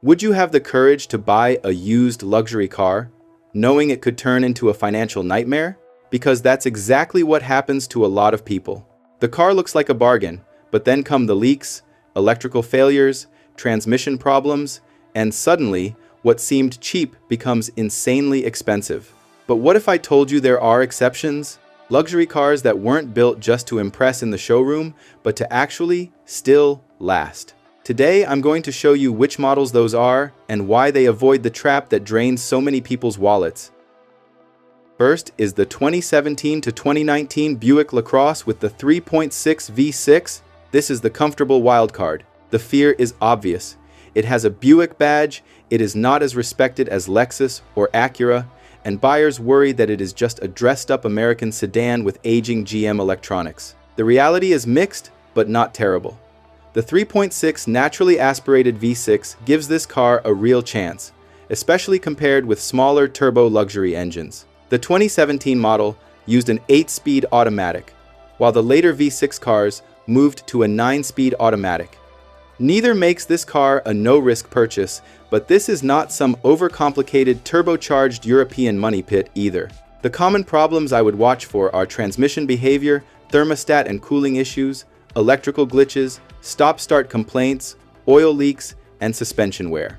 Would you have the courage to buy a used luxury car, knowing it could turn into a financial nightmare? Because that's exactly what happens to a lot of people. The car looks like a bargain, but then come the leaks, electrical failures, transmission problems, and suddenly, what seemed cheap becomes insanely expensive. But what if I told you there are exceptions? Luxury cars that weren't built just to impress in the showroom, but to actually still last. Today, I'm going to show you which models those are and why they avoid the trap that drains so many people's wallets. First is the 2017 to 2019 Buick LaCrosse with the 3.6 V6. This is the comfortable wildcard. The fear is obvious. It has a Buick badge, it is not as respected as Lexus or Acura, and buyers worry that it is just a dressed-up American sedan with aging GM electronics. The reality is mixed, but not terrible. The 3.6 naturally aspirated V6 gives this car a real chance, especially compared with smaller turbo luxury engines. The 2017 model used an 8-speed automatic, while the later V6 cars moved to a 9-speed automatic. Neither makes this car a no-risk purchase, but this is not some overcomplicated turbocharged European money pit either. The common problems I would watch for are transmission behavior, thermostat and cooling issues, electrical glitches, stop-start complaints, oil leaks, and suspension wear.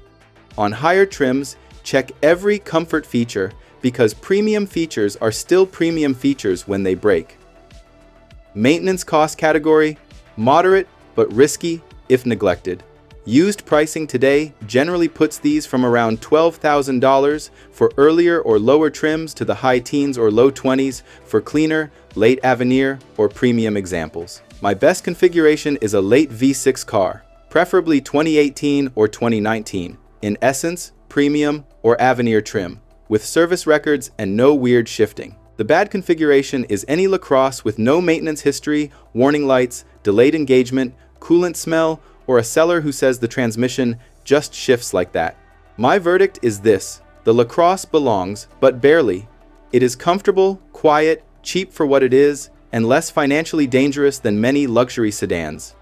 On higher trims, check every comfort feature because premium features are still premium features when they break. Maintenance cost category, moderate but risky if neglected. Used pricing today generally puts these from around $12,000 for earlier or lower trims to the high teens or low 20s for cleaner, late Avenir, or premium examples. My best configuration is a late V6 car, preferably 2018 or 2019, in essence, premium or Avenir trim, with service records and no weird shifting. The bad configuration is any LaCrosse with no maintenance history, warning lights, delayed engagement, coolant smell, or a seller who says the transmission just shifts like that. My verdict is this: the LaCrosse belongs, but barely. It is comfortable, quiet, cheap for what it is, and less financially dangerous than many luxury sedans.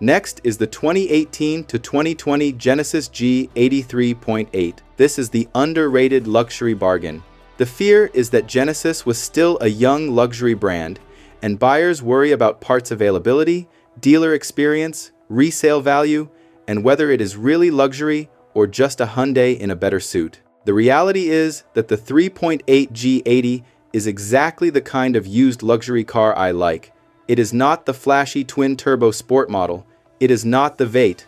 Next is the 2018 to 2020 Genesis G83.8. This is the underrated luxury bargain. The fear is that Genesis was still a young luxury brand, and buyers worry about parts availability, dealer experience, resale value, and whether it is really luxury or just a Hyundai in a better suit. The reality is that the 3.8 G80 is exactly the kind of used luxury car I like. It is not the flashy twin-turbo sport model. It is not the Vate.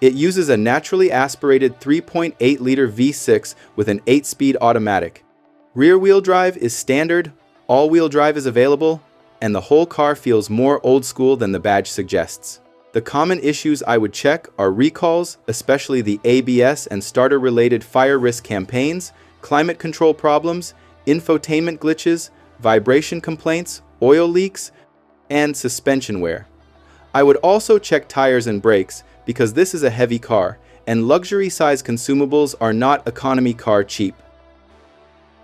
It uses a naturally aspirated 3.8-liter V6 with an 8-speed automatic. Rear-wheel drive is standard, all-wheel drive is available, and the whole car feels more old-school than the badge suggests. The common issues I would check are recalls, especially the ABS and starter-related fire risk campaigns, climate control problems, infotainment glitches, vibration complaints, oil leaks, and suspension wear. I would also check tires and brakes because this is a heavy car, and luxury-size consumables are not economy car cheap.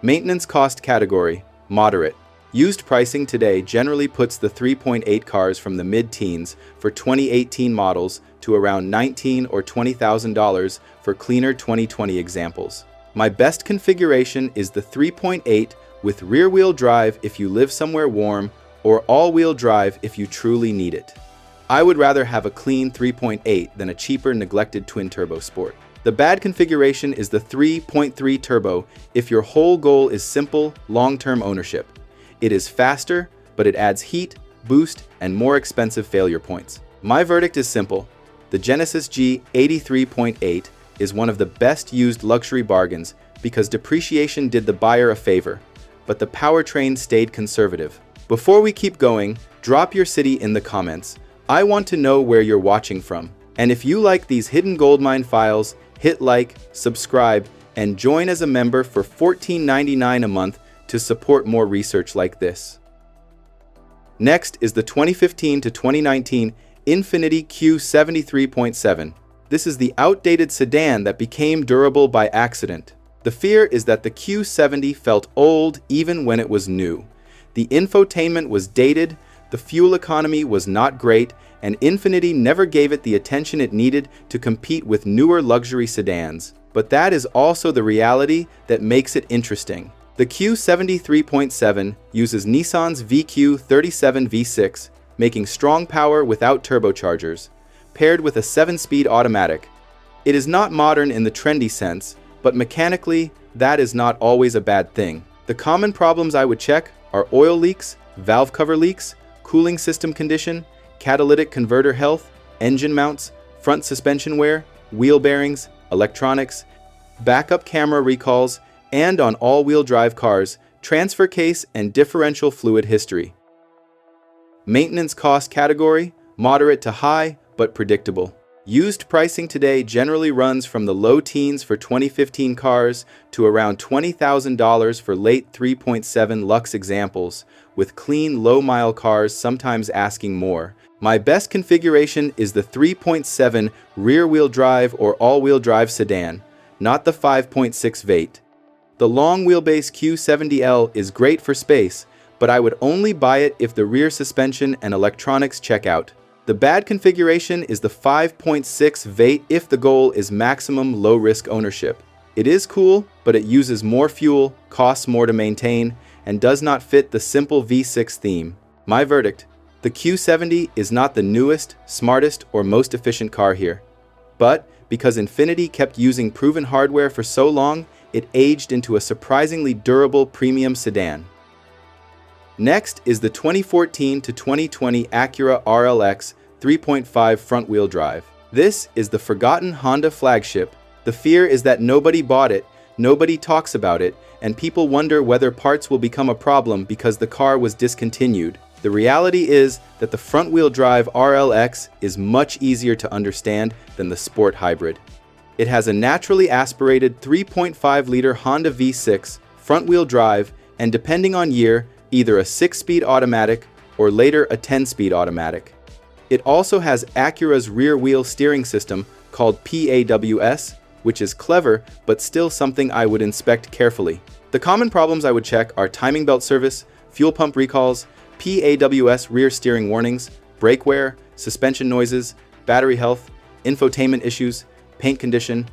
Maintenance cost category, moderate. Used pricing today generally puts the 3.8 cars from the mid-teens for 2018 models to around $19,000 or $20,000 for cleaner 2020 examples. My best configuration is the 3.8 with rear-wheel drive if you live somewhere warm or all-wheel drive if you truly need it. I would rather have a clean 3.8 than a cheaper, neglected twin-turbo sport. The bad configuration is the 3.3 turbo if your whole goal is simple, long-term ownership. It is faster, but it adds heat, boost, and more expensive failure points. My verdict is simple. The Genesis G83.8 is one of the best used luxury bargains because depreciation did the buyer a favor, but the powertrain stayed conservative. Before we keep going, drop your city in the comments. I want to know where you're watching from. And if you like these hidden goldmine files, hit like, subscribe, and join as a member for $14.99 a month to support more research like this. Next is the 2015 to 2019 Infiniti Q73.7. This is the outdated sedan that became durable by accident. The fear is that the Q70 felt old even when it was new. The infotainment was dated, the fuel economy was not great, and Infiniti never gave it the attention it needed to compete with newer luxury sedans. But that is also the reality that makes it interesting. The Q70 3.7 uses Nissan's VQ37 V6, making strong power without turbochargers, paired with a 7-speed automatic. It is not modern in the trendy sense, but mechanically, that is not always a bad thing. The common problems I would check are oil leaks, valve cover leaks, cooling system condition, catalytic converter health, engine mounts, front suspension wear, wheel bearings, electronics, backup camera recalls, and on all-wheel drive cars, transfer case and differential fluid history. Maintenance cost category, moderate to high, but predictable. Used pricing today generally runs from the low teens for 2015 cars to around $20,000 for late 3.7 Lux examples, with clean low-mile cars sometimes asking more. My best configuration is the 3.7 rear-wheel drive or all-wheel drive sedan, not the 5.6 V8. The long-wheelbase Q70L is great for space, but I would only buy it if the rear suspension and electronics check out. The bad configuration is the 5.6 V8 if the goal is maximum low-risk ownership. It is cool, but it uses more fuel, costs more to maintain, and does not fit the simple V6 theme. My verdict: the Q70 is not the newest, smartest, or most efficient car here. But because Infiniti kept using proven hardware for so long, it aged into a surprisingly durable premium sedan. Next is the 2014 to 2020 Acura RLX 3.5 front-wheel drive. This is the forgotten Honda flagship. The fear is that nobody bought it, nobody talks about it, and people wonder whether parts will become a problem because the car was discontinued. The reality is that the front-wheel drive RLX is much easier to understand than the sport hybrid. It has a naturally aspirated 3.5-liter Honda V6 front-wheel drive and, depending on year, either a 6-speed automatic or later a 10-speed automatic. It also has Acura's rear-wheel steering system called PAWS, which is clever but still something I would inspect carefully. The common problems I would check are timing belt service, fuel pump recalls, PAWS rear steering warnings, brake wear, suspension noises, battery health, infotainment issues, paint condition,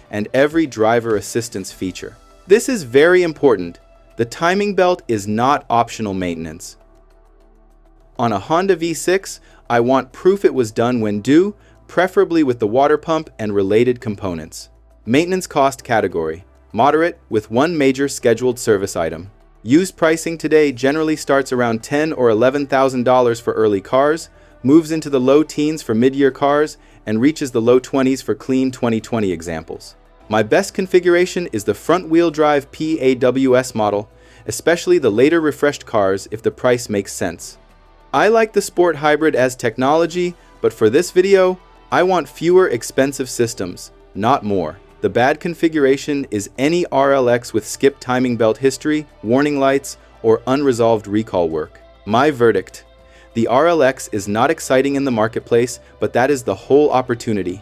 and every driver assistance feature. This is very important. The timing belt is not optional maintenance. On a Honda V6, I want proof it was done when due, preferably with the water pump and related components. Maintenance cost category: moderate with one major scheduled service item. Used pricing today generally starts around $10,000 or $11,000 for early cars, moves into the low teens for mid-year cars, and reaches the low 20s for clean 2020 examples. My best configuration is the front-wheel drive PAWS model, especially the later refreshed cars if the price makes sense. I like the sport hybrid as technology, but for this video, I want fewer expensive systems, not more. The bad configuration is any RLX with skipped timing belt history, warning lights, or unresolved recall work. My verdict: the RLX is not exciting in the marketplace, but that is the whole opportunity.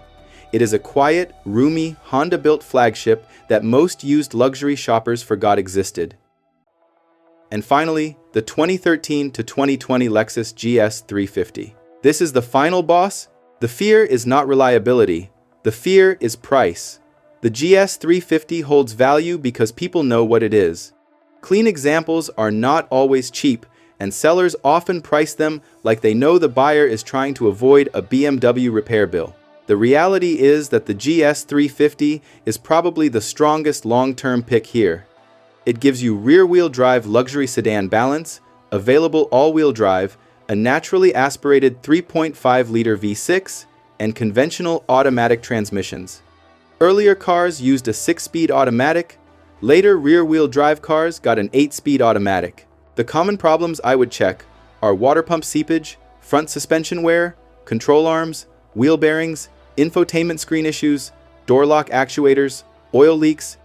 It is a quiet, roomy, Honda-built flagship that most used luxury shoppers forgot existed. And finally, the 2013 to 2020 Lexus GS 350. This is the final boss. The fear is not reliability. The fear is price. The GS 350 holds value because people know what it is. Clean examples are not always cheap, and sellers often price them like they know the buyer is trying to avoid a BMW repair bill. The reality is that the GS 350 is probably the strongest long-term pick here. It gives you rear-wheel drive luxury sedan balance, available all-wheel drive, a naturally aspirated 3.5-liter V6, and conventional automatic transmissions. Earlier cars used a 6-speed automatic. Later rear-wheel drive cars got an 8-speed automatic. The common problems I would check are water pump seepage, front suspension wear, control arms, wheel bearings, infotainment screen issues, door lock actuators, oil leaks,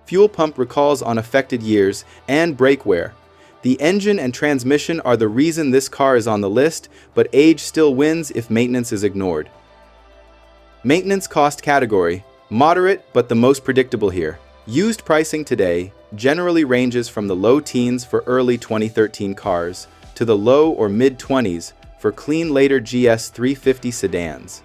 fuel pump recalls on affected years, and brake wear. The engine and transmission are the reason this car is on the list, but age still wins if maintenance is ignored. Maintenance cost category: moderate but the most predictable here. Used pricing today generally ranges from the low teens for early 2013 cars to the low or mid-20s for clean later GS 350 sedans.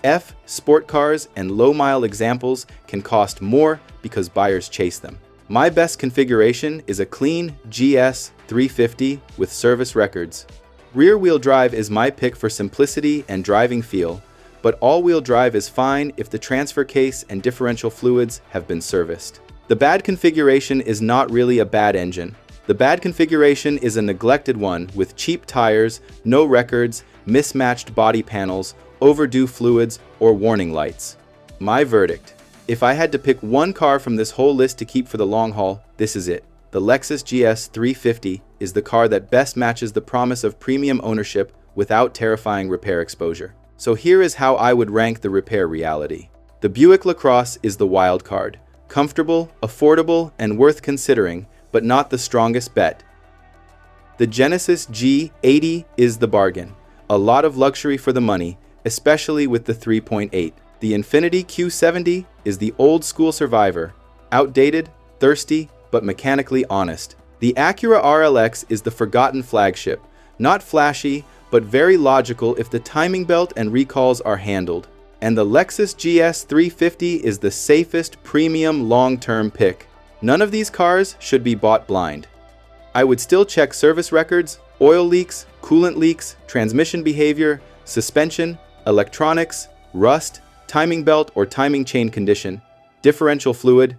F sport cars and low-mile examples can cost more because buyers chase them. My best configuration is a clean GS 350 with service records. Rear-wheel drive is my pick for simplicity and driving feel, but all-wheel drive is fine if the transfer case and differential fluids have been serviced. The bad configuration is not really a bad engine. The bad configuration is a neglected one with cheap tires, no records, mismatched body panels, overdue fluids, or warning lights. My verdict: if I had to pick one car from this whole list to keep for the long haul, this is it. The Lexus GS 350 is the car that best matches the promise of premium ownership without terrifying repair exposure. So here is how I would rank the repair reality. The Buick LaCrosse is the wild card. Comfortable, affordable, and worth considering, but not the strongest bet. The Genesis G80 is the bargain. A lot of luxury for the money, especially with the 3.8. The Infiniti Q70 is the old-school survivor. Outdated, thirsty, but mechanically honest. The Acura RLX is the forgotten flagship. Not flashy, but very logical if the timing belt and recalls are handled. And the Lexus GS 350 is the safest premium long-term pick. None of these cars should be bought blind. I would still check service records, oil leaks, coolant leaks, transmission behavior, suspension, electronics, rust, timing belt or timing chain condition, differential fluid,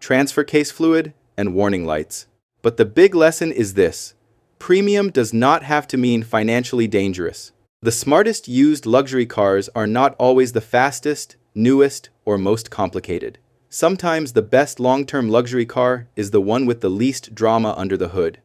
transfer case fluid, and warning lights. But the big lesson is this: premium does not have to mean financially dangerous. The smartest used luxury cars are not always the fastest, newest, or most complicated. Sometimes the best long-term luxury car is the one with the least drama under the hood.